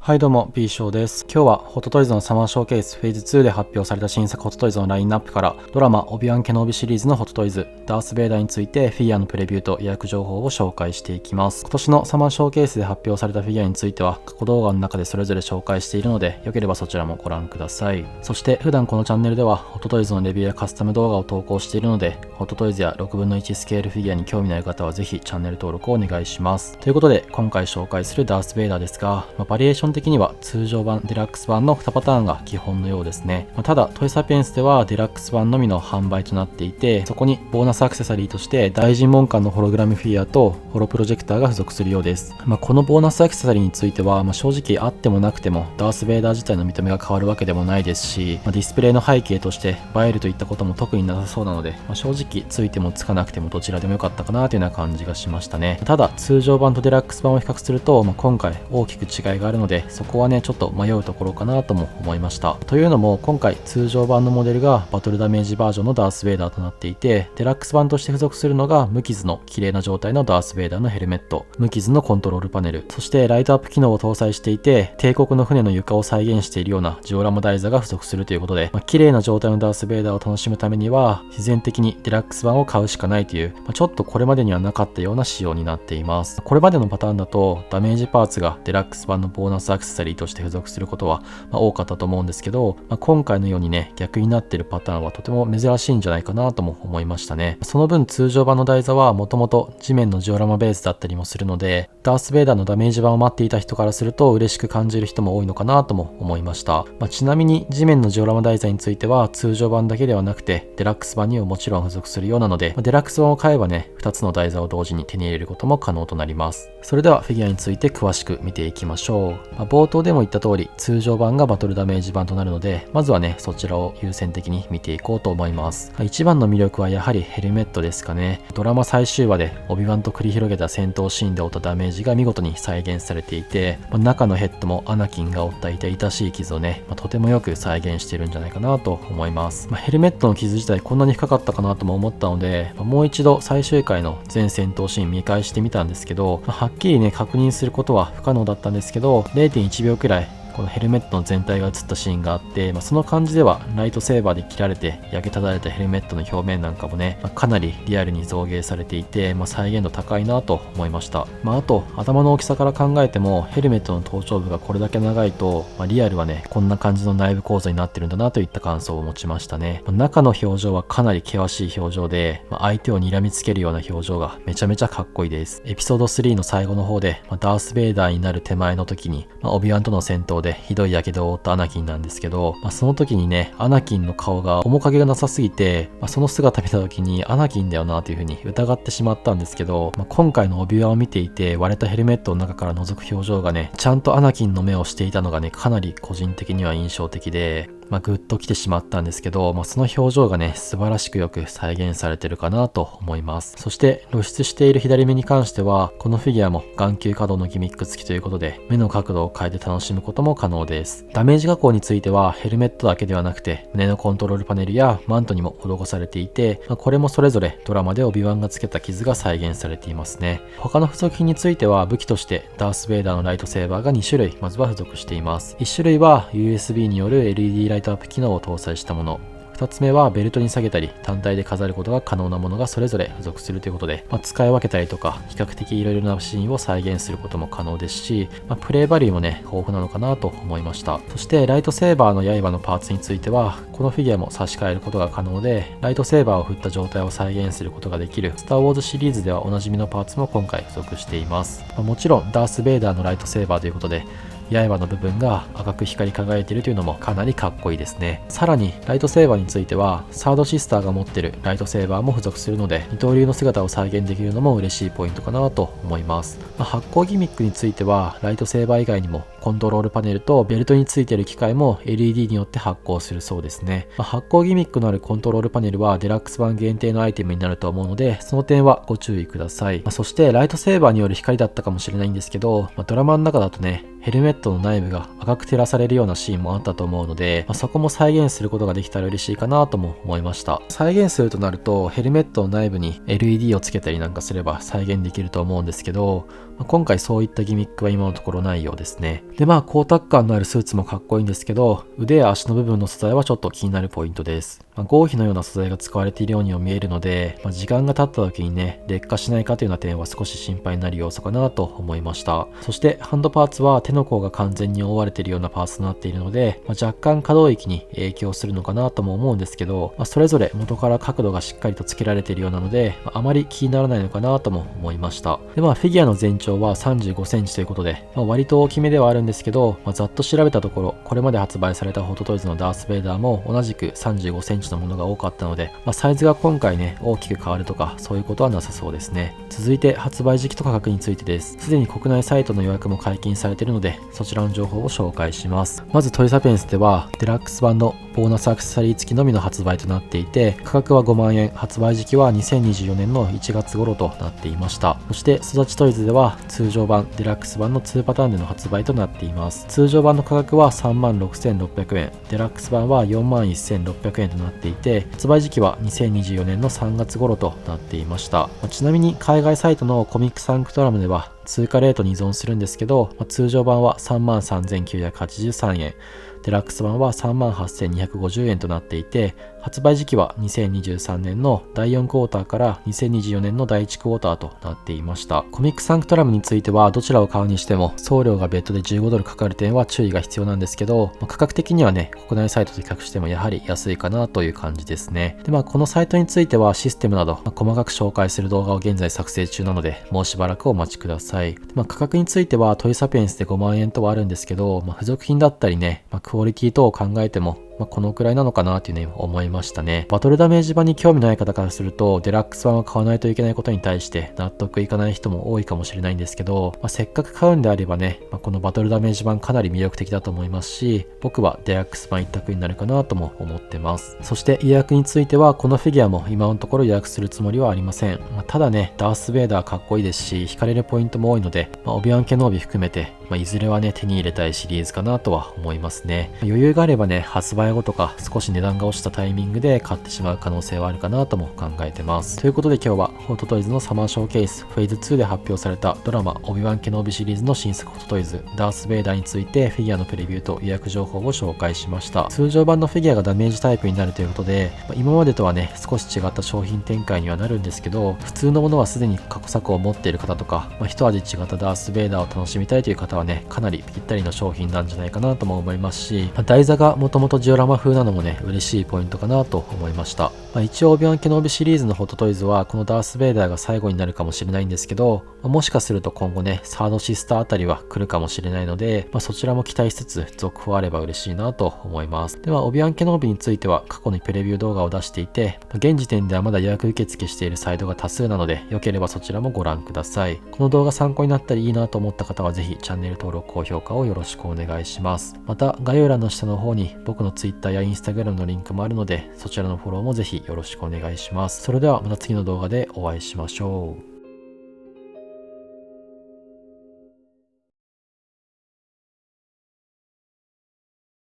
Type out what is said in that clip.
はいどうも B 賞です。今日はホットトイズのサマーショーケースフェーズ2で発表された新作ホットトイズのラインナップからドラマオビワン・ケノビシリーズのホットトイズダース・ベイダーについてフィギュアのプレビューと予約情報を紹介していきます。今年のサマーショーケースで発表されたフィギュアについては過去動画の中でそれぞれ紹介しているのでよければそちらもご覧ください。そして普段このチャンネルではホットトイズのレビューやカスタム動画を投稿しているのでホットトイズや6分の1スケールフィギュアに興味のある方はぜひチャンネル登録をお願いします。ということで今回紹介するダース・ベイダーですが、バリエーション的には通常版、デラックス版の2パターンが基本のようですね。ただトイサピエンスではデラックス版のみの販売となっていて、そこにボーナスアクセサリーとして大神門館のホログラムフィギュアとホロプロジェクターが付属するようです。このボーナスアクセサリーについては、正直あってもなくてもダース・ベイダー自体の見た目が変わるわけでもないですし、ディスプレイの背景として映えるといったことも特になさそうなので、正直ついてもつかなくてもどちらでもよかったかなというような感じがしましたね。ただ通常版とデラックス版を比較すると、今回大きく違いがあるのでそこはねちょっと迷うところかなとも思いました。というのも今回通常版のモデルがバトルダメージバージョンのダース・ベイダーとなっていて、デラックス版として付属するのが無傷の綺麗な状態のダース・ベイダーのヘルメット、無傷のコントロールパネル、そしてライトアップ機能を搭載していて帝国の船の床を再現しているようなジオラマ台座が付属するということで、綺麗な状態のダース・ベイダーを楽しむためには自然的にデラックス版を買うしかないという、ちょっとこれまでにはなかったような仕様になっています。これまでのパターンだとダメージパーツがデラックス版のボーナスアクセサリーとして付属することは多かったと思うんですけど、今回のようにね逆になっているパターンはとても珍しいんじゃないかなとも思いましたね。その分通常版の台座はもともと地面のジオラマベースだったりもするので、ダース・ベイダーのダメージ版を待っていた人からすると嬉しく感じる人も多いのかなとも思いました。ちなみに地面のジオラマ台座については通常版だけではなくてデラックス版にももちろん付属するようなので、デラックス版を買えばね2つの台座を同時に手に入れることも可能となります。それではフィギュアについて詳しく見ていきましょう。冒頭でも言った通り通常版がバトルダメージ版となるので、まずはねそちらを優先的に見ていこうと思います。一番の魅力はやはりヘルメットですかね。ドラマ最終話でオビワンと繰り広げた戦闘シーンで負ったダメージが見事に再現されていて、中のヘッドもアナキンが負った痛々しい傷をね、とてもよく再現しているんじゃないかなと思います。ヘルメットの傷自体こんなに深かったかなとも思ったので、もう一度最終回の全戦闘シーン見返してみたんですけど、はっきりね確認することは不可能だったんですけど、0.1 秒くらいこのヘルメットの全体が映ったシーンがあって、その感じではライトセーバーで切られて焼けただれたヘルメットの表面なんかもね、かなりリアルに造形されていて、再現度高いなと思いました。あと頭の大きさから考えてもヘルメットの頭頂部がこれだけ長いと、リアルはねこんな感じの内部構造になってるんだなといった感想を持ちましたね。中の表情はかなり険しい表情で、相手を睨みつけるような表情がめちゃめちゃかっこいいです。エピソード3の最後の方で、ダース・ベイダーになる手前の時に、オビワンとの戦闘でひどい火傷を負ったアナキンなんですけど、その時にねアナキンの顔が面影がなさすぎて、その姿見た時にアナキンだよなという風に疑ってしまったんですけど、今回のオビワンを見ていて割れたヘルメットの中から覗く表情がねちゃんとアナキンの目をしていたのがねかなり個人的には印象的で、グッと来てしまったんですけど、その表情がね素晴らしくよく再現されてるかなと思います。そして露出している左目に関してはこのフィギュアも眼球可動のギミック付きということで、目の角度を変えて楽しむことも可能です。ダメージ加工についてはヘルメットだけではなくて胸のコントロールパネルやマントにも施されていて、これもそれぞれドラマでオビワンがつけた傷が再現されていますね。他の付属品については武器としてダース・ベイダーのライトセーバーが2種類まずは付属しています。1種類は USB による LED ライトアップ機能を搭載したもの、2つ目はベルトに下げたり単体で飾ることが可能なものがそれぞれ付属するということで、使い分けたりとか比較的いろいろなシーンを再現することも可能ですし、プレイバリューもね豊富なのかなと思いました。そしてライトセーバーの刃のパーツについてはこのフィギュアも差し替えることが可能で、ライトセーバーを振った状態を再現することができるスターウォーズシリーズではおなじみのパーツも今回付属しています。もちろんダース・ベイダーのライトセーバーということで刃の部分が赤く光り輝いているというのもかなりかっこいいですね。さらにライトセーバーについてはサードシスターが持っているライトセーバーも付属するので、二刀流の姿を再現できるのも嬉しいポイントかなと思います。発光ギミックについてはライトセーバー以外にもコントロールパネルとベルトについている機械も LED によって発光するそうですね。発光ギミックのあるコントロールパネルはデラックス版限定のアイテムになると思うので、その点はご注意ください。そしてライトセーバーによる光だったかもしれないんですけど、ドラマの中だとねヘルメットの内部が赤く照らされるようなシーンもあったと思うので、そこも再現することができたら嬉しいかなとも思いました。再現するとなるとヘルメットの内部に LED をつけたりなんかすれば再現できると思うんですけど、今回そういったギミックは今のところないようですね。で光沢感のあるスーツもかっこいいんですけど、腕や足の部分の素材はちょっと気になるポイントです。合皮のような素材が使われているようにも見えるので、時間が経った時にね、劣化しないかというような点は少し心配になる要素かなと思いました。そしてハンドパーツは手の甲が完全に覆われているようなパーツとなっているので、若干可動域に影響するのかなとも思うんですけど、それぞれ元から角度がしっかりとつけられているようなので、あまり気にならないのかなとも思いました。でフィギュアの全長は35センチということで、割と大きめではあるんですけど、ざっと調べたところ、これまで発売されたホットトイズのダース・ベイダーも同じく35センチのものが多かったので、サイズが今回ね、大きく変わるとか、そういうことはなさそうですね。続いて発売時期と価格についてです。すでに国内サイトの予約も解禁されているので、そちらの情報を紹介します。まずトイサピエンスでは、デラックス版のボーナスアクセサリー付きのみの発売となっていて、価格は5万円、発売時期は2024年の1月頃となっていました。そして育ちトイズでは通常版、デラックス版の2パターンでの発売となっています。通常版の価格は36,600円、デラックス版は41,600円となっていて、発売時期は2024年の3月頃となっていました。ちなみに海外サイトのコミックサンクトラムでは通貨レートに依存するんですけど、通常版は33,983円、デラックス版は38,250円となっていて、発売時期は2023年の第4クォーターから2024年の第1クォーターとなっていました。コミックサンクトラムについてはどちらを買うにしても送料が別途で15ドルかかる点は注意が必要なんですけど、価格的にはね、国内サイトと比較してもやはり安いかなという感じですね。でこのサイトについてはシステムなど細かく紹介する動画を現在作成中なので、もうしばらくお待ちください。価格についてはトイサピエンスで5万円とはあるんですけど、付属品だったりね、クオリティ等を考えてもこのくらいなのかなというね、思いましたね。バトルダメージ版に興味のない方からすると、デラックス版を買わないといけないことに対して納得いかない人も多いかもしれないんですけど、せっかく買うんであればね、このバトルダメージ版かなり魅力的だと思いますし、僕はデラックス版一択になるかなとも思ってます。そして予約については、このフィギュアも今のところ予約するつもりはありません。ただね、ダース・ベイダーかっこいいですし、惹かれるポイントも多いので、オビワン・ケノービ含めて、いずれはね、手に入れたいシリーズかなとは思いますね。余裕があればね、発売後とか少し値段が落ちたタイミングで買ってしまう可能性はあるかなとも考えてます。ということで今日はホットトイズのサマーショーケースフェーズ2で発表されたドラマオビワン・ケノービシリーズの新作ホットトイズダース・ベイダーについてフィギュアのプレビューと予約情報を紹介しました。通常版のフィギュアがダメージタイプになるということで、今までとはね、少し違った商品展開にはなるんですけど、普通のものはすでに過去作を持っている方とか、一味違ったダース・ベイダーを楽しみたいという方はね、かなりぴったりの商品なんじゃないかなとも思いますし、台座がもともとジオラマ風なのもね、嬉しいポイントかなと思いました。一応オビワン・ケノービシリーズのホットトイズはこのダース・ベイダーが最後になるかもしれないんですけど、もしかすると今後ね、サードシスターあたりは来るかもしれないので、そちらも期待しつつ続報あれば嬉しいなと思います。ではオビワン・ケノービについては過去にプレビュー動画を出していて、現時点ではまだ予約受付しているサイトが多数なので、良ければそちらもご覧ください。この動画参考になったりいいなと思った方はぜひチャンネル登録、高評価をよろしくお願いします。また概要欄の下の方に僕の Twitter や Instagram のリンクもあるので、そちらのフォローもぜひよろしくお願いします。それではまた次の動画でお会いしましょう。